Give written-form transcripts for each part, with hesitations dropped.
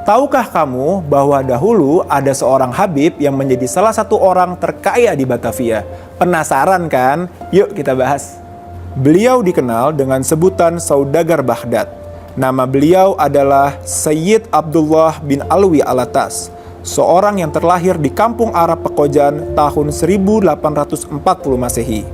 Tahukah kamu bahwa dahulu ada seorang Habib yang menjadi salah satu orang terkaya di Batavia? Penasaran kan? Yuk kita bahas. Beliau dikenal dengan sebutan Saudagar Baghdad. Nama beliau adalah Sayyid Abdullah bin Alwi Alatas, seorang yang terlahir di kampung Arab Pekojan tahun 1840 Masehi.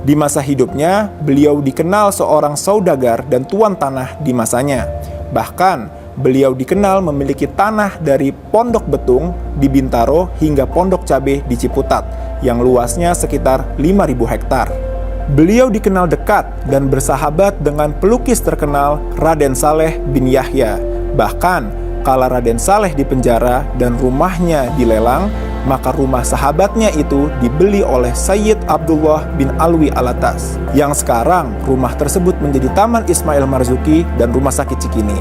Di masa hidupnya, beliau dikenal seorang saudagar dan tuan tanah di masanya. Bahkan, beliau dikenal memiliki tanah dari Pondok Betung di Bintaro hingga Pondok Cabe di Ciputat yang luasnya sekitar 5.000 hektar. Beliau dikenal dekat dan bersahabat dengan pelukis terkenal Raden Saleh bin Yahya. Bahkan, kala Raden Saleh dipenjara dan rumahnya dilelang, maka rumah sahabatnya itu dibeli oleh Sayyid Abdullah bin Alwi Alatas, yang sekarang rumah tersebut menjadi Taman Ismail Marzuki dan Rumah Sakit Cikini.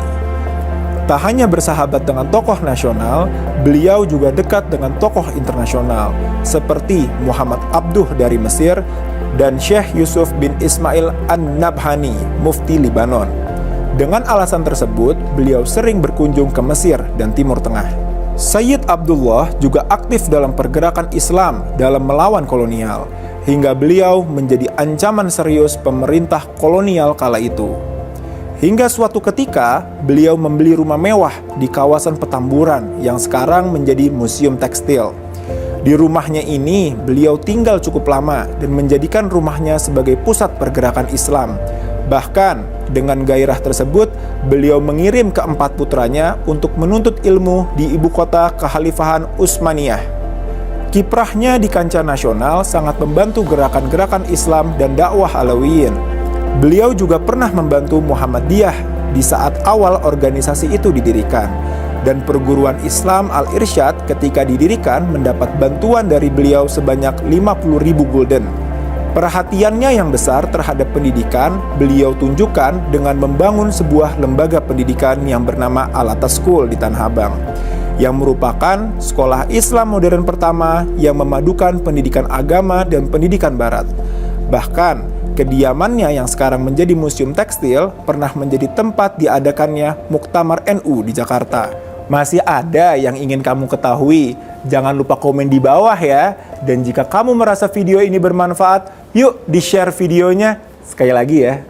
Tak hanya bersahabat dengan tokoh nasional, beliau juga dekat dengan tokoh internasional, seperti Muhammad Abduh dari Mesir dan Syekh Yusuf bin Ismail An-Nabhani, mufti Libanon. Dengan alasan tersebut, beliau sering berkunjung ke Mesir dan Timur Tengah. Sayyid Abdullah juga aktif dalam pergerakan Islam dalam melawan kolonial, hingga beliau menjadi ancaman serius pemerintah kolonial kala itu. Hingga suatu ketika, beliau membeli rumah mewah di kawasan Petamburan yang sekarang menjadi museum tekstil. Di rumahnya ini, beliau tinggal cukup lama dan menjadikan rumahnya sebagai pusat pergerakan Islam. Bahkan, dengan gairah tersebut, beliau mengirim keempat putranya untuk menuntut ilmu di ibu kota Kekhalifahan Utsmaniyah. Kiprahnya di kancah nasional sangat membantu gerakan-gerakan Islam dan dakwah Alawiyin. Beliau juga pernah membantu Muhammadiyah di saat awal organisasi itu didirikan, dan perguruan Islam Al-Irsyad ketika didirikan mendapat bantuan dari beliau sebanyak 50.000 gulden. Perhatiannya yang besar terhadap pendidikan beliau tunjukkan dengan membangun sebuah lembaga pendidikan yang bernama Al-Atas School di Tanah Abang, yang merupakan sekolah Islam modern pertama yang memadukan pendidikan agama dan pendidikan barat. Bahkan, kediamannya yang sekarang menjadi museum tekstil pernah menjadi tempat diadakannya Muktamar NU di Jakarta. Masih ada yang ingin kamu ketahui? Jangan lupa komen di bawah ya. Dan jika kamu merasa video ini bermanfaat, yuk di-share videonya. Sekali lagi ya,